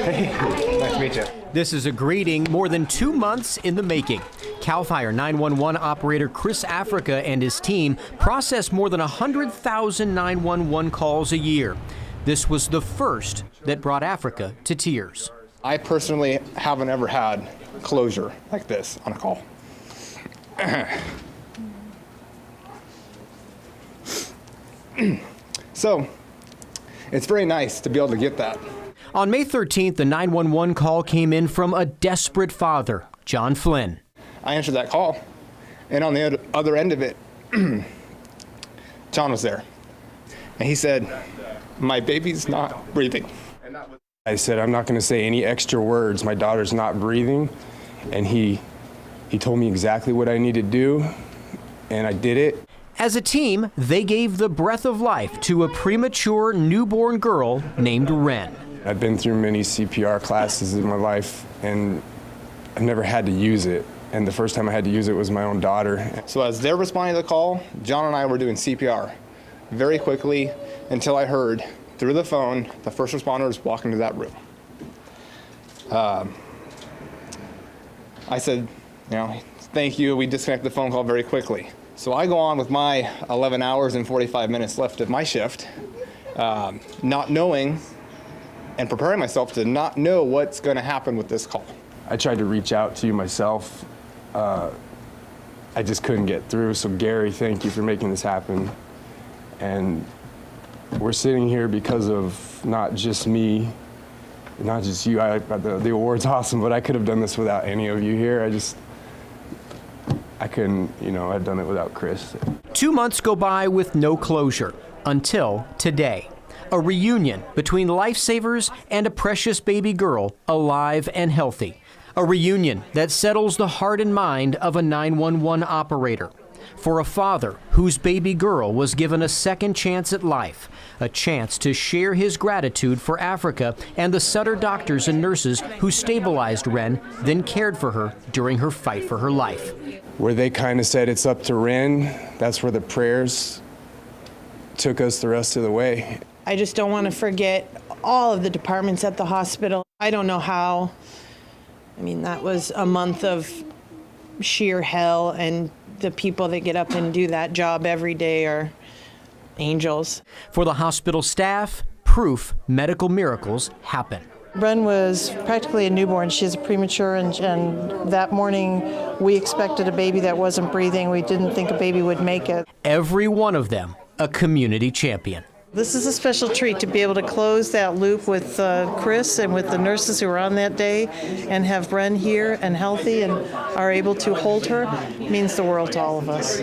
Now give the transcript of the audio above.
Nice to meet you. This is a greeting more than 2 months in the making. CAL FIRE 911 operator Chris Africa and his team process more than 100,000 911 calls a year. This was the first that brought Africa to tears. I personally haven't ever had closure like this on a call. So, it's very nice to be able to get that. On May 13th, the 911 call came in from a desperate father, John Flynn. I answered that call, and on the other end of it, John was there. And he said, "My baby's not breathing." I said, "I'm not going to say any extra words. My daughter's not breathing." And he told me exactly what I need to do, and I did it. As a team, they gave the breath of life to a premature newborn girl named Ren. I've been through many CPR classes in my life, and I've never had to use it. And the first time I had to use it was my own daughter. So as they're responding to the call, John and I were doing CPR very quickly until I heard through the phone the first responders walk into that room. I said, thank you. We disconnected the phone call very quickly. So I go on with my 11 hours and 45 minutes left of my shift, not knowing and preparing myself to not know what's going to happen with this call. I tried to reach out to you myself. I just couldn't get through. So Gary, thank you for making this happen. And we're sitting here because of not just me, not just you. The award's awesome, but I could have done this without any of you here. I couldn't, I'd done it without Chris. 2 months go by with no closure until today. A reunion between lifesavers and a precious baby girl, alive and healthy. A reunion that settles the heart and mind of a 911 operator. For a father whose baby girl was given a second chance at life, a chance to share his gratitude for Africa and the Sutter doctors and nurses who stabilized Ren, then cared for her during her fight for her life. Where they kind of said it's up to Ren, that's where the prayers took us the rest of the way. I just don't want to forget all of the departments at the hospital. I don't know how. That was a month of sheer hell, and the people that get up and do that job every day are angels. For the hospital staff, proof medical miracles happen. Ren was practically a newborn. She's a premature, and that morning we expected a baby that wasn't breathing. We didn't think a baby would make it. Every one of them a community champion. This is a special treat to be able to close that loop with Chris and with the nurses who were on that day and have Ren here and healthy and are able to hold her. It means the world to all of us.